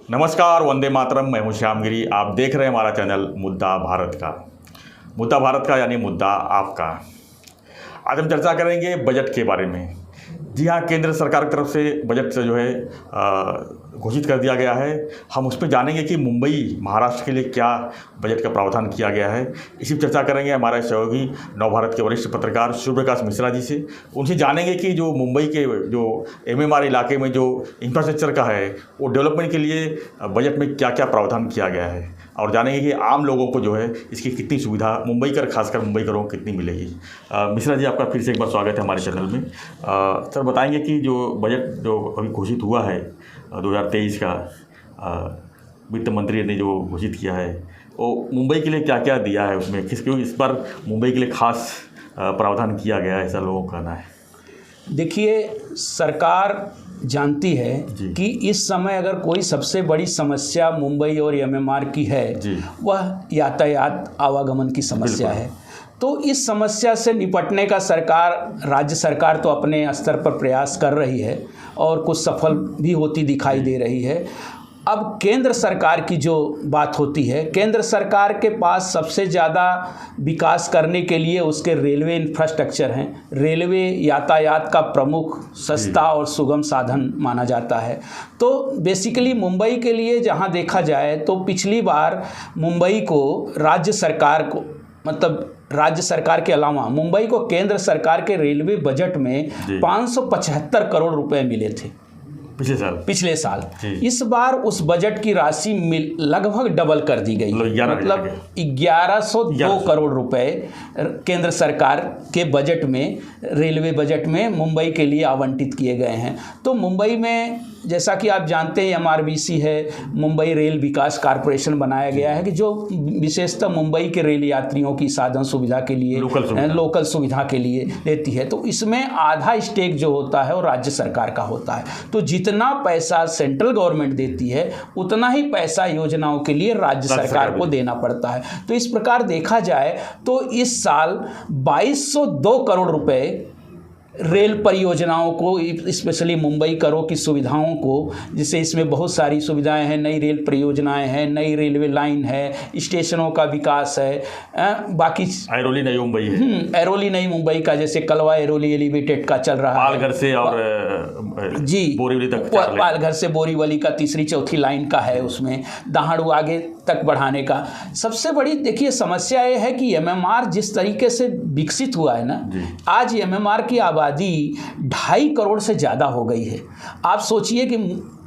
नमस्कार, वंदे मातरम। मैं हूं श्यामगिरी। आप देख रहे हैं हमारा चैनल मुद्दा भारत का। मुद्दा भारत का यानी मुद्दा आपका। आज हम चर्चा करेंगे बजट के बारे में। जी हाँ, केंद्र सरकार की तरफ से बजट से जो है घोषित कर दिया गया है। हम उस पर जानेंगे कि मुंबई महाराष्ट्र के लिए क्या बजट का प्रावधान किया गया है। इसी पर चर्चा करेंगे हमारे सहयोगी नवभारत के वरिष्ठ पत्रकार सूर्य प्रकाश मिश्रा जी से। उनसे जानेंगे कि जो मुंबई के जो MMR इलाके में जो इंफ्रास्ट्रक्चर का है वो डेवलपमेंट के लिए बजट में क्या क्या प्रावधान किया गया है, और जानेंगे कि आम लोगों को जो है इसकी कितनी सुविधा खासकर मुंबईकरों को कितनी मिलेगी। मिश्रा जी, आपका फिर से एक बार स्वागत है हमारे चैनल में। सर, बताएंगे कि जो बजट जो अभी घोषित हुआ है 2023 का, वित्त मंत्री ने जो घोषित किया है वो मुंबई के लिए क्या क्या दिया है, उसमें क्यों इस बार मुंबई के लिए खास प्रावधान किया गया है, ऐसा लोगों का कहना है। देखिए, सरकार जानती है कि इस समय अगर कोई सबसे बड़ी समस्या मुंबई और MMR की है वह यातायात आवागमन की समस्या है। तो इस समस्या से निपटने का राज्य सरकार तो अपने स्तर पर प्रयास कर रही है और कुछ सफल भी होती दिखाई दे रही है। अब केंद्र सरकार की जो बात होती है, केंद्र सरकार के पास सबसे ज़्यादा विकास करने के लिए उसके रेलवे इंफ्रास्ट्रक्चर हैं। रेलवे यातायात का प्रमुख, सस्ता और सुगम साधन माना जाता है। तो बेसिकली मुंबई के लिए जहां देखा जाए तो पिछली बार मुंबई को राज्य सरकार के अलावा मुंबई को केंद्र सरकार के रेलवे बजट में 575 करोड़ रुपए मिले थे पिछले साल। इस बार उस बजट की राशि लगभग डबल कर दी गई, मतलब 1102 करोड़ रुपए केंद्र सरकार के बजट में, रेलवे बजट में मुंबई के लिए आवंटित किए गए हैं। तो मुंबई में जैसा कि आप जानते हैं MRVC है, मुंबई रेल विकास कॉरपोरेशन बनाया गया है कि जो विशेषतः मुंबई के रेल यात्रियों की साधन सुविधा के लिए, लोकल सुविधा के लिए देती है। तो इसमें आधा स्टेक जो होता है वो राज्य सरकार का होता है। तो जितना पैसा सेंट्रल गवर्नमेंट देती है उतना ही पैसा योजनाओं के लिए राज्य सरकार को देना पड़ता है। तो इस प्रकार देखा जाए तो इस साल 2202 करोड़ रुपए रेल परियोजनाओं को, स्पेशली मुंबई करों की सुविधाओं को, जिससे इसमें बहुत सारी सुविधाएं हैं, नई रेल परियोजनाएं हैं, नई रेलवे लाइन है, स्टेशनों का विकास है, बाकी ऐरोली नई मुंबई है, ऐरोली नई मुंबई का जैसे कलवा ऐरोली एलिवेटेड का चल रहा है, पालघर से और बोरीवली तक, पालघर से बोरीवली का तीसरी चौथी लाइन का है, उसमें दाहड़ू आगे तक बढ़ाने का। सबसे बड़ी देखिए समस्या ये है कि MMR जिस तरीके से विकसित हुआ है ना, आज MMR की आबादी 2.5 करोड़ से ज़्यादा हो गई है। आप सोचिए कि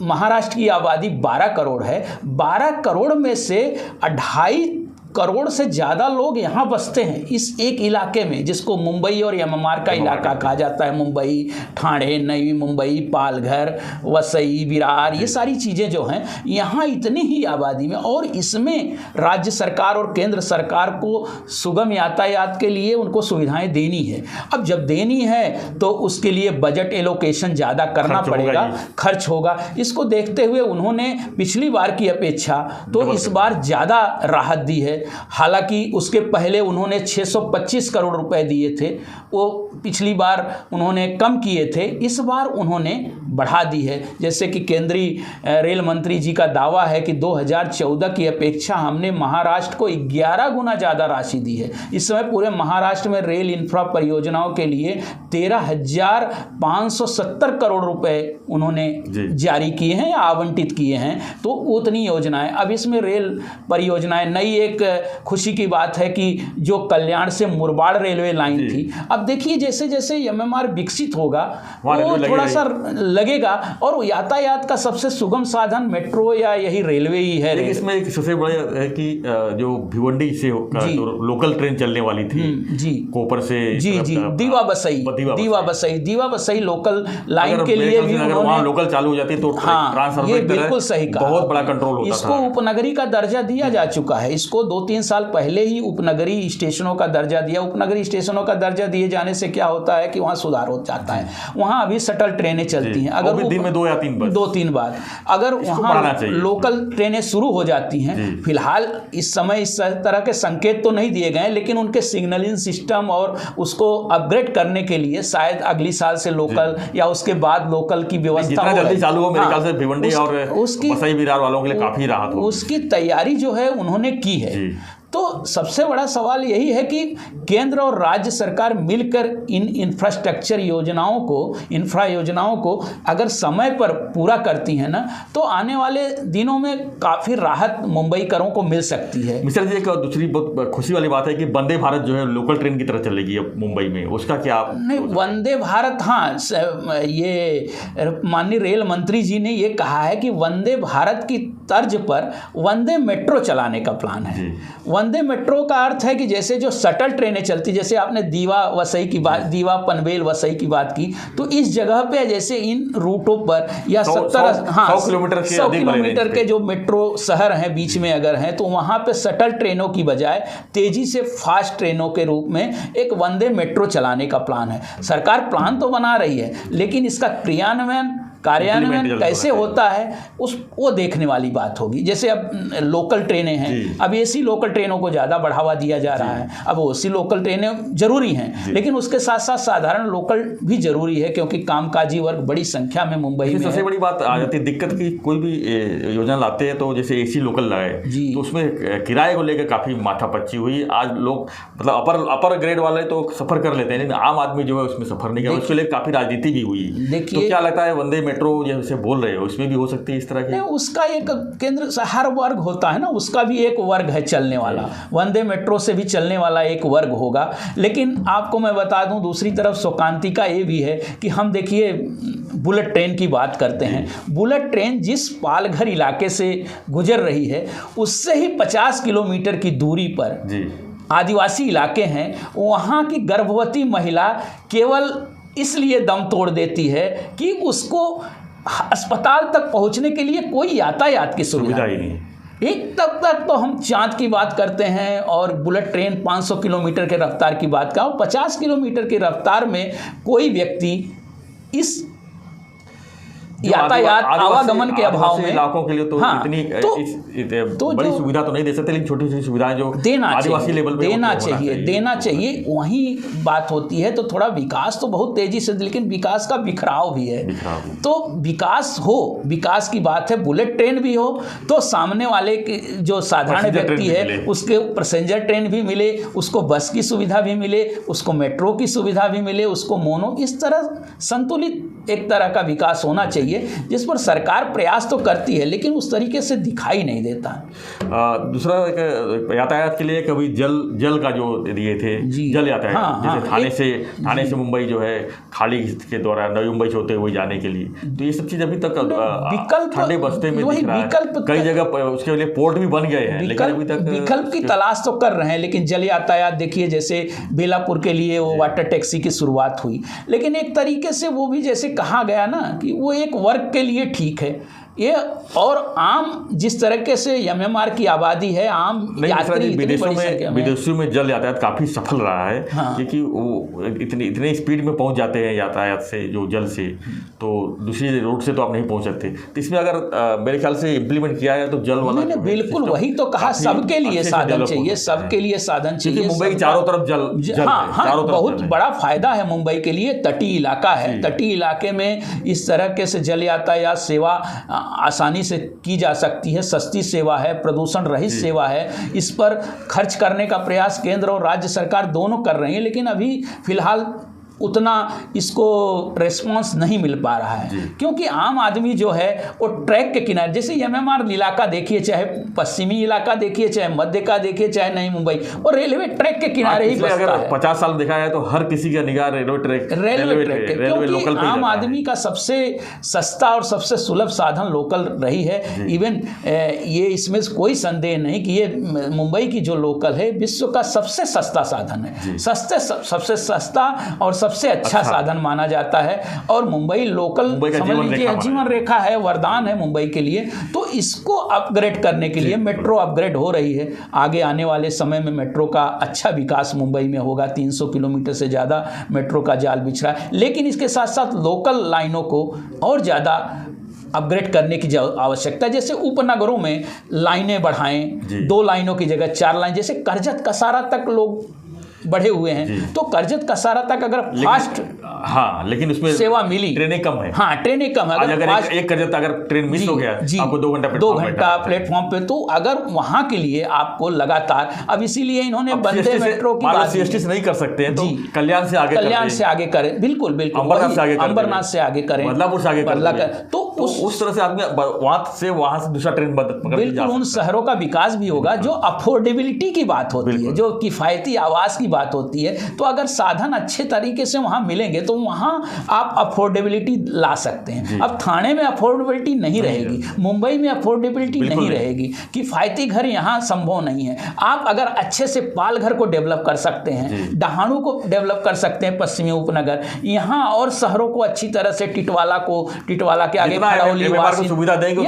महाराष्ट्र की आबादी 12 करोड़ है, 12 करोड़ में से 2.5 करोड़ से ज़्यादा लोग यहाँ बसते हैं इस एक इलाके में, जिसको मुंबई और MMR का इलाका कहा जाता है। मुंबई, ठाणे, नई मुंबई, पालघर, वसई, विरार, ये सारी चीज़ें जो हैं यहाँ इतनी ही आबादी में, और इसमें राज्य सरकार और केंद्र सरकार को सुगम यातायात के लिए उनको सुविधाएं देनी है। अब जब देनी है तो उसके लिए बजट एलोकेशन ज़्यादा करना पड़ेगा, खर्च होगा। इसको देखते हुए उन्होंने पिछली बार की अपेक्षा तो इस बार ज़्यादा राहत दी है। हालांकि उसके पहले उन्होंने 625 करोड़ रुपए दिए थे, वो पिछली बार उन्होंने कम किए थे, इस बार उन्होंने बढ़ा दी है। जैसे कि केंद्रीय रेल मंत्री जी का दावा है कि 2014 की अपेक्षा हमने महाराष्ट्र को 11 गुना ज़्यादा राशि दी है। इस समय पूरे महाराष्ट्र में रेल इंफ्रा परियोजनाओं के लिए 13,570 करोड़ रुपए उन्होंने जारी किए हैं या आवंटित किए हैं। तो उतनी योजनाएं, अब इसमें रेल परियोजनाएं, नई एक खुशी की बात है कि जो कल्याण से मुरबाड़ रेलवे लाइन थी, अब देखिए जैसे जैसे MMR विकसित होगा वो थोड़ा सा लगेगा, और यातायात का सबसे सुगम साधन मेट्रो या यही रेलवे ही है। इसमें एक सबसे बड़ा है कि जो भिवंडी से लोकल ट्रेन चलने वाली थी कोपर से, दीवा बसई लोकल लाइन के लिए भी उन्होंने लोकल चालू हो जाती तो ये बिल्कुल सही कहा, बहुत बड़ा कंट्रोल होता था। इसको उपनगरी का दर्जा दिया जा चुका है। इसको 2-3 साल पहले ही उपनगरी स्टेशनों का दर्जा दिया। उपनगरी स्टेशनों का दर्जा दिए जाने से क्या होता है कि वहाँ सुधार हो जाता है। वहाँ अभी शटल ट्रेनें चलती हैं। हैं, अगर वो दिन में 2 या 3 बस, 2-3 बार अगर वहाँ लोकल ट्रेनें शुरू हो जाती हैं, फिलहाल इस समय इस तरह के संकेत तो नहीं दिए गए, लेकिन उनके सिग्नलिंग सिस्टम और उसको अपग्रेड करने के लिए शायद अगली साल से लोकल या उसके बाद लोकल की व्यवस्था जितना जल्दी चालू हो, मेरे ख्याल से भिवंडी और वसई विरार वालों के लिए काफी राहत हो। उसकी तैयारी जो है उन्होंने की है। तो सबसे बड़ा सवाल यही है कि केंद्र और राज्य सरकार मिलकर इन इंफ्रास्ट्रक्चर इंफ्रा योजनाओं को अगर समय पर पूरा करती है ना, तो आने वाले दिनों में काफ़ी राहत मुंबईकरों को मिल सकती है। मिश्रा जी, एक दूसरी बहुत खुशी वाली बात है कि वंदे भारत जो है लोकल ट्रेन की तरह चलेगी अब मुंबई में, उसका क्या आप? नहीं, वंदे भारत, हाँ, ये माननीय रेल मंत्री जी ने ये कहा है कि वंदे भारत की तर्ज पर वंदे मेट्रो चलाने का प्लान है। वंदे मेट्रो का अर्थ है कि जैसे जो शटल ट्रेनें चलती, जैसे आपने दीवा पनवेल वसई की बात की, तो इस जगह पे जैसे इन रूटों पर या 100 किलोमीटर के जो मेट्रो शहर हैं बीच में अगर हैं, तो वहाँ पे शटल ट्रेनों की बजाय तेजी से फास्ट ट्रेनों के रूप में एक वंदे मेट्रो चलाने का प्लान है। सरकार प्लान तो बना रही है, लेकिन इसका कार्यान्वयन कैसे होता है वो देखने वाली बात होगी। जैसे अब लोकल ट्रेनें हैं, अब एसी लोकल ट्रेनों को ज़्यादा बढ़ावा दिया जा रहा है। अब ओसी लोकल ट्रेनें जरूरी हैं, लेकिन उसके साथ साथ साधारण लोकल भी जरूरी है, क्योंकि कामकाजी वर्ग बड़ी संख्या में मुंबई में। सबसे बड़ी बात आ जाती है दिक्कत की, कोई भी योजना लाते हैं तो जैसे एसी लोकल लाए तो उसमें किराए को लेकर काफ़ी माथापच्ची हुई। आज लोग मतलब अपर ग्रेड वाले तो सफ़र कर लेते हैं, लेकिन आम आदमी जो है उसमें सफ़र नहीं कर, उसके लिए काफ़ी राजनीति भी हुई। तो क्या लगता है वंदे मेट्रो जैसे बोल रहे हो उसमें भी हो सकती है इस तरह की? नहीं, उसका एक केंद्र से हर वर्ग होता है ना, उसका भी एक वर्ग है चलने वाला, वंदे मेट्रो से भी चलने वाला एक वर्ग होगा। लेकिन आपको मैं बता दूं, दूसरी तरफ शोकांतिका ये भी है कि हम देखिए बुलेट ट्रेन की बात करते हैं। बुलेट ट्रेन जिस पालघर इलाके से गुजर रही है, उससे ही 50 किलोमीटर की दूरी पर आदिवासी इलाके हैं, वहाँ की गर्भवती महिला केवल इसलिए दम तोड़ देती है कि उसको अस्पताल तक पहुंचने के लिए कोई यातायात की सुविधा ही नहीं। एक तक तो हम चाँद की बात करते हैं और बुलेट ट्रेन 500 किलोमीटर के रफ्तार की बात का, 50 किलोमीटर की रफ्तार में कोई व्यक्ति इस यातायात आवागमन के अभाव में इलाकों के लिए तो इतनी तो बड़ी सुविधा तो नहीं दे सकते, लेकिन छोटी छोटी सुविधाएं जो आदिवासी लेवल पे देना चाहिए। वहीं बात होती है तो थोड़ा विकास तो बहुत तेजी से, लेकिन विकास का बिखराव भी है। तो विकास की बात है, बुलेट ट्रेन भी हो तो सामने वाले के जो साधारण व्यक्ति है उसके पैसेंजर ट्रेन भी मिले, उसको बस की सुविधा भी मिले, उसको मेट्रो की सुविधा भी मिले, उसको मोनो, इस तरह संतुलित एक तरह का विकास होना चाहिए, जिस पर सरकार प्रयास तो करती है, लेकिन उस तरीके से दिखाई नहीं देता। दूसरा यातायात के लिए कभी जल का जो दिए थे, जल यातायात, जैसे थाने से मुंबई जो है खाड़ी के द्वारा नवी मुंबई से होते हुए जाने के लिए, तो ये सब चीज अभी तक विकल्प ठंडे बस्ते में दिख रहा है। कई जगह उसके लिए पोर्ट भी बन गए हैं, लेकिन अभी तक विकल्प की तलाश तो कर रहे हैं। लेकिन जल यातायात देखिए, जैसे बेलापुर के लिए वो वाटर टैक्सी की शुरुआत हुई, लेकिन एक तरीके से वो भी जैसे कहा गया ना कि वो एक वर्ग के लिए ठीक है ये, और आम जिस तरीके से एमएमआर की आबादी है, आम यात्री विदेशों में जल यातायात काफ़ी सफल रहा है। क्योंकि वो इतने स्पीड में पहुंच जाते हैं यातायात से, जो जल से, तो दूसरी रोड से तो आप नहीं पहुंच सकते। तो इसमें अगर मेरे ख्याल से इम्प्लीमेंट किया है तो जल वाला बिल्कुल वही तो कहा, सबके लिए साधन चाहिए, सबके लिए साधन चाहिए। मुंबई चारों तरफ जल बहुत बड़ा फायदा है मुंबई के लिए। तटीय इलाका है, तटीय इलाके में इस तरह से जल यातायात सेवा आसानी से की जा सकती है, सस्ती सेवा है, प्रदूषण रहित सेवा है। इस पर खर्च करने का प्रयास केंद्र और राज्य सरकार दोनों कर रही है, लेकिन अभी फिलहाल उतना इसको रेस्पॉन्स नहीं मिल पा रहा है, क्योंकि आम आदमी जो है वो ट्रैक के किनारे, जैसे एमएमआर इलाका देखिए, चाहे पश्चिमी इलाका देखिए, चाहे मध्य का देखिए, चाहे नई मुंबई, और रेलवे ट्रैक के किनारे ही बसता है। 50 साल देखा है तो हर किसी का निगाह रेलवे ट्रैक क्योंकि आम आदमी का सबसे सस्ता और सबसे सुलभ साधन लोकल रही है। इवन ये इसमें कोई संदेह नहीं कि ये मुंबई की जो लोकल है विश्व का सबसे सस्ता साधन है, सबसे सस्ता और सबसे अच्छा साधन माना जाता है। और मुंबई लोकल समझ लीजिए जीवन रेखा है, वरदान है मुंबई के लिए। तो इसको अपग्रेड करने के लिए मेट्रो अपग्रेड हो रही है। आगे आने वाले समय में मेट्रो का अच्छा विकास मुंबई में होगा। 300 किलोमीटर से ज़्यादा मेट्रो का जाल बिछ रहा है, लेकिन इसके साथ साथ लोकल लाइनों को और ज़्यादा अपग्रेड करने की आवश्यकता है। जैसे उपनगरों में लाइनें बढ़ाएं, 2 लाइनों की जगह 4 लाइन। जैसे करजत कसारा तक लोग बढ़े हुए हैं, तो करजत कसारा तक अगर फास्ट लेकिन उसमें सेवा मिली, ट्रेनें कम है। ट्रेनें कम है। अगर एक करजत अगर ट्रेन मिस हो गया, आपको 2 घंटा प्लेटफॉर्म पे, तो अगर वहां के लिए आपको लगातार, अब इसीलिए इन्होंने वंदे मेट्रो की बात CST से नहीं कर सकते हैं, तो कल्याण से आगे करें। बिल्कुल अंबरनाथ से आगे करें, बदलापुर से आगे करें। तो उस तरह से आदमी वहां से दूसरा ट्रेन बिल्कुल उन शहरों का विकास भी होगा। जो अफोर्डेबिलिटी की बात होती है, जो किफायती आवास की बात होती है, तो अगर साधन अच्छे तरीके से वहां मिलेंगे तो वहां आप अफोर्डेबिलिटी ला सकते हैं। अब थाने में अफोर्डेबिलिटी नहीं रहेगी, मुंबई में अफोर्डेबिलिटी नहीं रहेगी, किफायती घर यहां संभव नहीं है। आप अगर अच्छे से पाल घर को डेवलप कर सकते हैं, डहाणू को डेवलप कर सकते हैं, पश्चिमी उपनगर यहाँ, और शहरों को अच्छी तरह से टिटवाला के आगे सुविधा देंगे,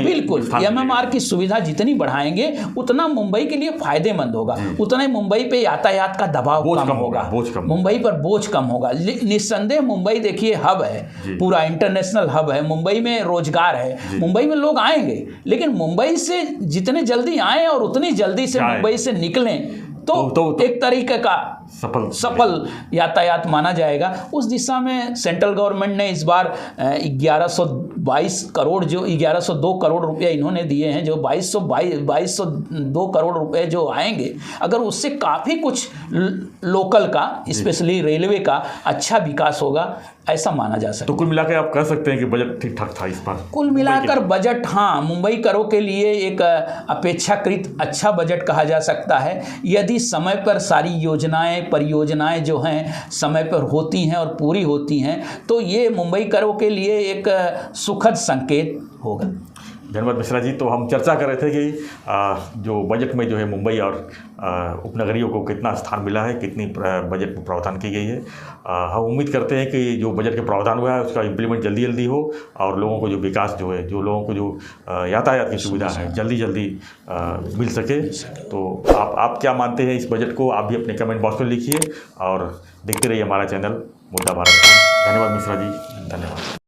बिल्कुल MMR की सुविधा जितनी बढ़ाएंगे उतना मुंबई के लिए फायदेमंद होगा, उतना ही मुंबई पे यातायात का दबाव कम होगा, मुंबई पर बोझ कम होगा। निस्संदेह मुंबई देखिए हब है, पूरा इंटरनेशनल हब है। मुंबई में रोजगार है, मुंबई में लोग आएंगे, लेकिन मुंबई से जितने जल्दी आए और उतनी जल्दी से मुंबई से निकलें तो एक तरीके का सफल यातायात माना जाएगा। उस दिशा में सेंट्रल गवर्नमेंट ने इस बार 1122 करोड़, जो 1102 करोड़ रुपए इन्होंने दिए हैं, जो 2202 करोड़ रुपए जो आएंगे, अगर उससे काफ़ी कुछ लोकल का, स्पेशली रेलवे का अच्छा विकास होगा, ऐसा माना जा सकता है। तो कुल मिलाकर आप कह सकते हैं कि बजट ठीक ठाक था इस बार। कुल मिलाकर बजट मुंबई करों के लिए एक अपेक्षाकृत अच्छा बजट कहा जा सकता है। यदि समय पर सारी परियोजनाएं जो हैं समय पर होती हैं और पूरी होती हैं, तो ये मुंबई करों के लिए एक सुखद संकेत होगा। धन्यवाद मिश्रा जी। तो हम चर्चा कर रहे थे कि जो बजट में जो है मुंबई और उपनगरियों को कितना स्थान मिला है, कितनी बजट में प्रावधान की गई है। हम उम्मीद करते हैं कि जो बजट के प्रावधान हुआ है उसका इम्प्लीमेंट जल्दी हो, और लोगों को जो विकास जो है, जो लोगों को जो यातायात की सुविधा है, जल्दी मिल सके। तो आप क्या मानते हैं इस बजट को? आप भी अपने कमेंट बॉक्स में लिखिए और देखते रहिए हमारा चैनल मुद्दा भारत का। धन्यवाद मिश्रा जी, धन्यवाद।